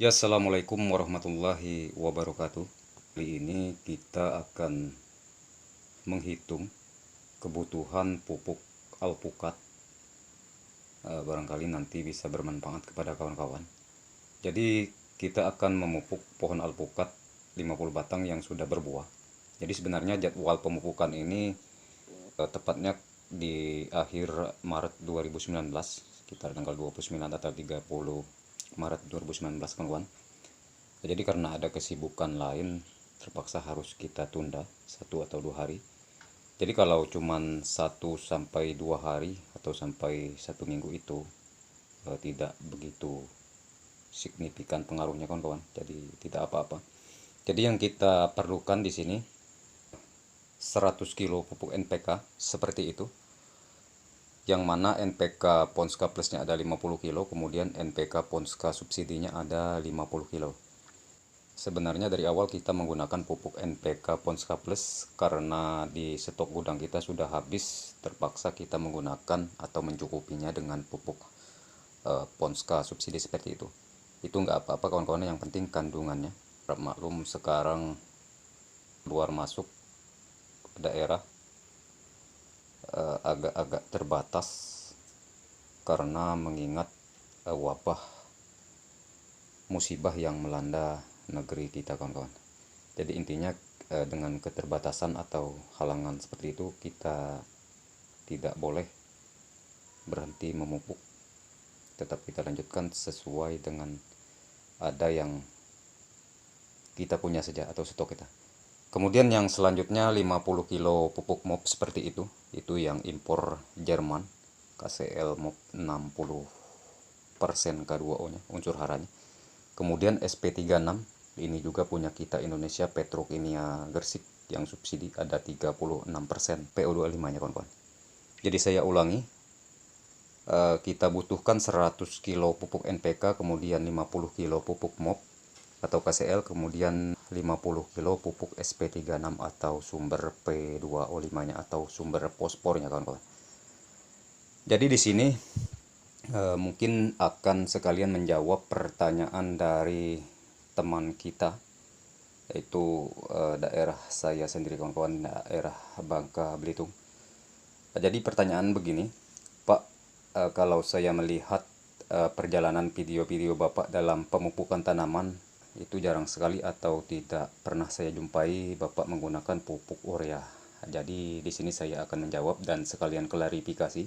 Ya, assalamualaikum warahmatullahi wabarakatuh. Kali ini kita akan menghitung kebutuhan pupuk alpukat. Barangkali nanti bisa bermanfaat kepada kawan-kawan. Jadi kita akan memupuk pohon alpukat 50 batang yang sudah berbuah. Jadi sebenarnya jadwal pemupukan ini tepatnya di akhir Maret 2019, sekitar tanggal 29 atau 30 Maret 2019, kawan-kawan. Jadi karena ada kesibukan lain, terpaksa harus kita tunda 1 atau 2 hari. Jadi kalau cuman 1 sampai 2 hari atau sampai 1 minggu itu tidak begitu signifikan pengaruhnya, kawan-kawan. Jadi tidak apa-apa. Jadi yang kita perlukan di sini 100 kilo pupuk NPK seperti itu. Yang mana NPK Ponska plusnya ada 50 kilo, kemudian NPK Ponska subsidinya ada 50 kilo. Sebenarnya dari awal kita menggunakan pupuk NPK Ponska Plus karena di stok gudang kita sudah habis, terpaksa kita menggunakan atau mencukupinya dengan pupuk Ponska subsidi seperti itu. Itu nggak apa-apa, kawan-kawan, yang penting kandungannya. Maklum sekarang luar masuk daerah agak-agak terbatas karena mengingat wabah musibah yang melanda negeri kita, kawan-kawan. Jadi intinya dengan keterbatasan atau halangan seperti itu, kita tidak boleh berhenti memupuk, tetap kita lanjutkan sesuai dengan ada yang kita punya saja atau stok kita. Kemudian yang selanjutnya 50 kilo pupuk MOP seperti itu yang impor Jerman, KCL MOP 60% K2O nya, unsur haranya. Kemudian SP36, ini juga punya kita Indonesia, Petrokimia Gersik yang subsidi, ada 36% PO25 nya, kawan-kawan. Jadi saya ulangi, kita butuhkan 100 kilo pupuk NPK, kemudian 50 kilo pupuk MOP atau KCL, kemudian 50 kilo pupuk SP36 atau sumber P2O5 nya atau sumber fosfornya, kawan-kawan. Jadi di sini mungkin akan sekalian menjawab pertanyaan dari teman kita, yaitu daerah saya sendiri, kawan-kawan, daerah Bangka Belitung. Jadi pertanyaan begini, Pak, kalau saya melihat perjalanan video-video Bapak dalam pemupukan tanaman, itu jarang sekali atau tidak pernah saya jumpai Bapak menggunakan pupuk urea. Jadi di sini saya akan menjawab dan sekalian klarifikasi.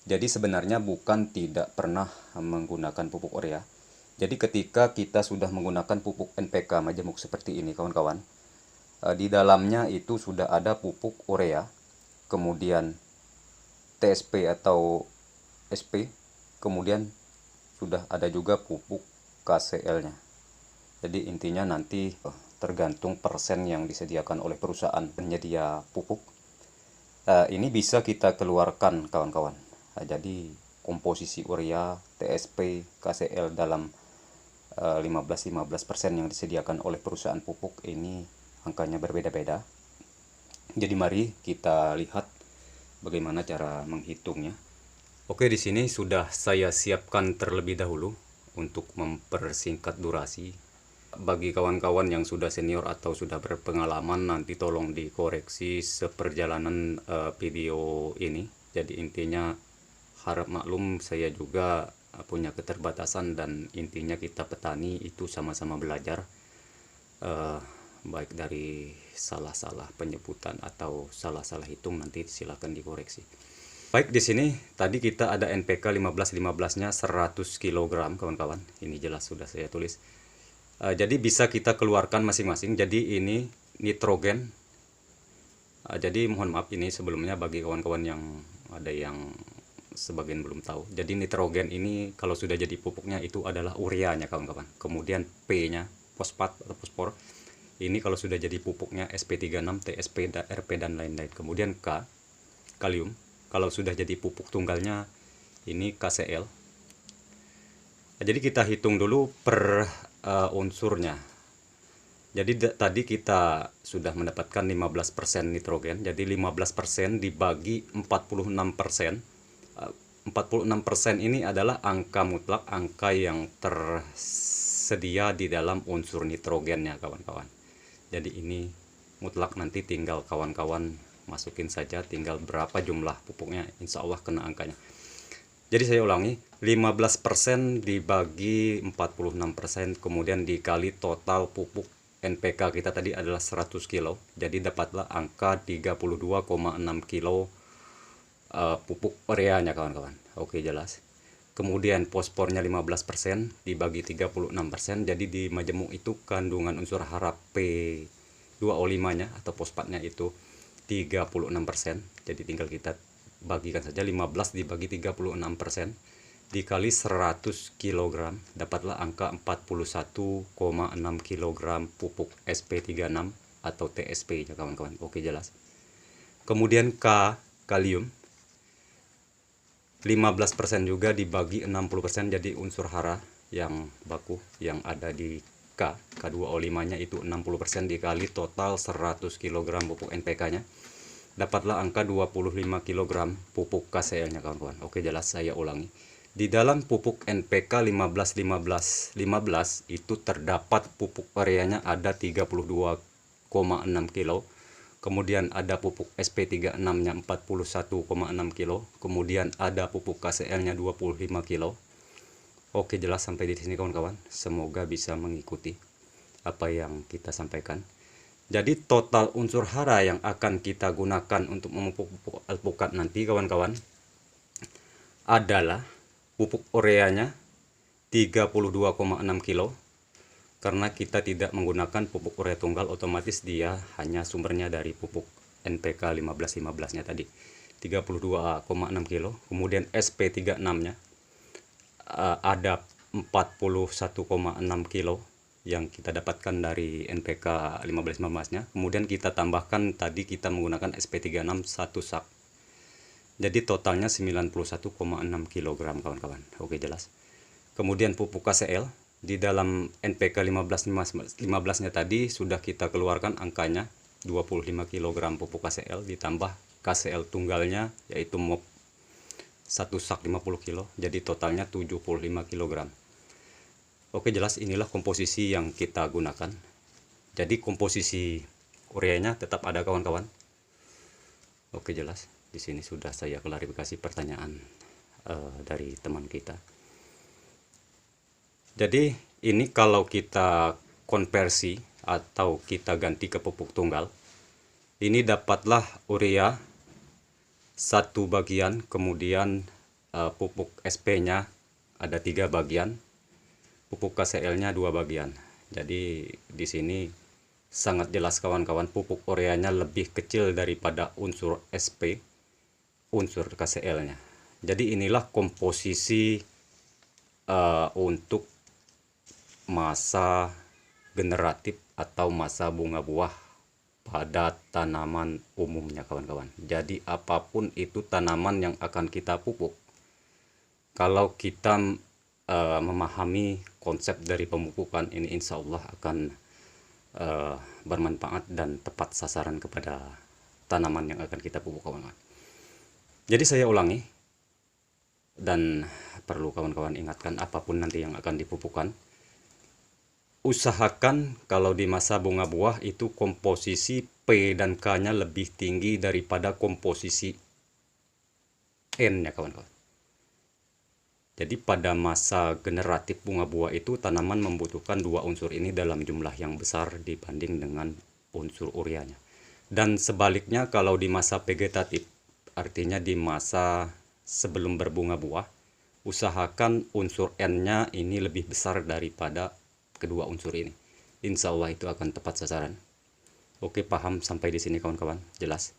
Jadi sebenarnya bukan tidak pernah menggunakan pupuk urea. Jadi ketika kita sudah menggunakan pupuk NPK majemuk seperti ini, kawan-kawan, di dalamnya itu sudah ada pupuk urea, kemudian TSP atau SP, kemudian sudah ada juga pupuk KCL-nya. Jadi intinya nanti tergantung persen yang disediakan oleh perusahaan penyedia pupuk. Ini bisa kita keluarkan, kawan-kawan. Jadi komposisi urea, TSP, KCL dalam 15% yang disediakan oleh perusahaan pupuk ini angkanya berbeda-beda. Jadi mari kita lihat bagaimana cara menghitungnya. Oke, di sini sudah saya siapkan terlebih dahulu untuk mempersingkat durasi. Bagi kawan-kawan yang sudah senior atau sudah berpengalaman, nanti tolong dikoreksi seperjalanan video ini. Jadi intinya harap maklum, saya juga punya keterbatasan dan intinya kita petani itu sama-sama belajar, baik dari salah-salah penyebutan atau salah-salah hitung, nanti silakan dikoreksi. Baik, di sini tadi kita ada NPK 15-15-nya 100 kg, kawan-kawan. Ini jelas sudah saya tulis. Jadi bisa kita keluarkan masing-masing. Jadi ini nitrogen. Jadi mohon maaf ini sebelumnya bagi kawan-kawan yang ada yang sebagian belum tahu. Jadi nitrogen ini kalau sudah jadi pupuknya itu adalah ureanya, kawan-kawan. Kemudian P-nya fosfat atau fosfor. Ini kalau sudah jadi pupuknya SP36, TSP, RP dan lain-lain. Kemudian K, kalium. Kalau sudah jadi pupuk tunggalnya ini KCL. Jadi kita hitung dulu per unsurnya. Jadi tadi kita sudah mendapatkan 15% nitrogen. Jadi 15% dibagi 46%. 46% ini adalah angka mutlak, angka yang tersedia di dalam unsur nitrogennya kawan-kawan. Jadi ini mutlak, nanti tinggal kawan-kawan masukin saja, tinggal berapa jumlah pupuknya, insya Allah kena angkanya. Jadi saya ulangi, 15% dibagi 46%, kemudian dikali total pupuk NPK kita tadi adalah 100 kilo. Jadi dapatlah angka 32,6 kilo pupuk ureanya kawan-kawan. Oke, jelas. Kemudian fosfornya 15% dibagi 36%, jadi di majemuk itu kandungan unsur hara P2O5-nya atau fosfatnya itu 36%. Jadi tinggal kita bagikan saja, 15 dibagi 36% dikali 100 kg, dapatlah angka 41,6 kg pupuk SP36 atau TSP ya kawan-kawan. Oke, jelas. Kemudian K, kalium, 15% juga dibagi 60%, jadi unsur hara yang baku yang ada di K2O5-nya itu 60% dikali total 100 kg pupuk NPK-nya, dapatlah angka 25 kg pupuk KCl-nya kawan-kawan. Oke, jelas, saya ulangi. Di dalam pupuk NPK 15-15-15 itu terdapat pupuk ureanya ada 32,6 kilo. Kemudian ada pupuk SP36-nya 41,6 kilo. Kemudian ada pupuk KCl-nya 25 kilo. Oke, jelas sampai di sini kawan-kawan. Semoga bisa mengikuti apa yang kita sampaikan. Jadi total unsur hara yang akan kita gunakan untuk memupuk pupuk alpukat nanti kawan-kawan adalah pupuk ureanya 32,6 kilo. Karena kita tidak menggunakan pupuk urea tunggal, otomatis dia hanya sumbernya dari pupuk NPK 15-15-nya tadi 32,6 kilo. Kemudian SP36-nya ada 41,6 kilo yang kita dapatkan dari NPK 15-15-nya. Kemudian kita tambahkan tadi kita menggunakan SP36 1 sak. Jadi totalnya 91,6 kg kawan-kawan. Oke, jelas. Kemudian pupuk KCl di dalam NPK 15-15-nya tadi sudah kita keluarkan angkanya 25 kg pupuk KCl ditambah KCl tunggalnya yaitu MOP 1 sak 50 kilo. Jadi totalnya 75 kg. Oke, jelas, inilah komposisi yang kita gunakan. Jadi komposisi ureanya tetap ada kawan-kawan. Oke, jelas. Di sini sudah saya klarifikasi pertanyaan dari teman kita. Jadi ini kalau kita konversi atau kita ganti ke pupuk tunggal, ini dapatlah urea 1 bagian, kemudian pupuk SP-nya ada 3 bagian, pupuk KCl-nya 2 bagian. Jadi di sini sangat jelas kawan-kawan, pupuk ureanya lebih kecil daripada unsur SP, unsur KCl-nya. Jadi inilah komposisi untuk masa generatif atau masa bunga buah pada tanaman umumnya kawan-kawan. Jadi apapun itu tanaman yang akan kita pupuk, kalau kita memahami konsep dari pemupukan ini, insya Allah akan bermanfaat dan tepat sasaran kepada tanaman yang akan kita pupuk kawan-kawan. Jadi saya ulangi, dan perlu kawan-kawan ingatkan, apapun nanti yang akan dipupukkan, usahakan kalau di masa bunga buah itu komposisi P dan K-nya lebih tinggi daripada komposisi N-nya kawan-kawan. Jadi pada masa generatif bunga buah itu tanaman membutuhkan 2 unsur ini dalam jumlah yang besar dibanding dengan unsur ureanya. Dan sebaliknya kalau di masa vegetatif, artinya di masa sebelum berbunga buah, usahakan unsur N-nya ini lebih besar daripada kedua unsur ini. Insya Allah itu akan tepat sasaran. Oke, paham sampai di sini kawan-kawan? Jelas.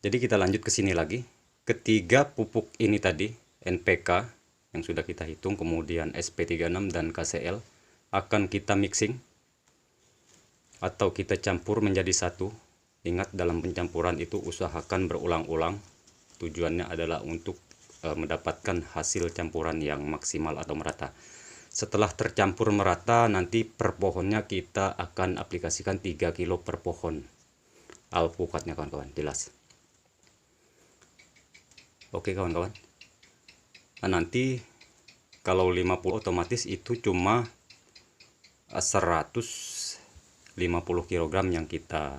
Jadi kita lanjut ke sini lagi. Ketiga pupuk ini tadi, NPK yang sudah kita hitung, kemudian SP36 dan KCl, akan kita mixing atau kita campur menjadi satu. Ingat, dalam pencampuran itu usahakan berulang-ulang. Tujuannya adalah untuk mendapatkan hasil campuran yang maksimal atau merata. Setelah tercampur merata, nanti per pohonnya kita akan aplikasikan 3 kilo per pohon alpukatnya kawan-kawan. Jelas. Oke kawan-kawan. Nah, nanti kalau 50 otomatis itu cuma 150 kg yang kita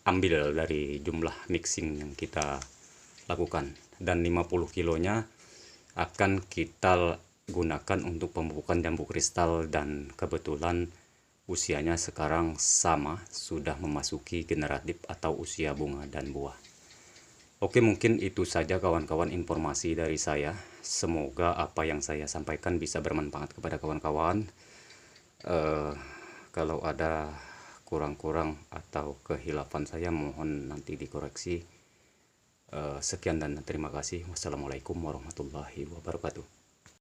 ambil dari jumlah mixing yang kita lakukan, dan 50 kilonya akan kita gunakan untuk pemupukan jambu kristal, dan kebetulan usianya sekarang sama, sudah memasuki generatif atau usia bunga dan buah. Oke, mungkin itu saja kawan-kawan informasi dari saya. Semoga apa yang saya sampaikan bisa bermanfaat kepada kawan-kawan. Kalau ada kurang-kurang atau kehilafan saya, mohon nanti dikoreksi. Sekian dan terima kasih. Wassalamualaikum warahmatullahi wabarakatuh.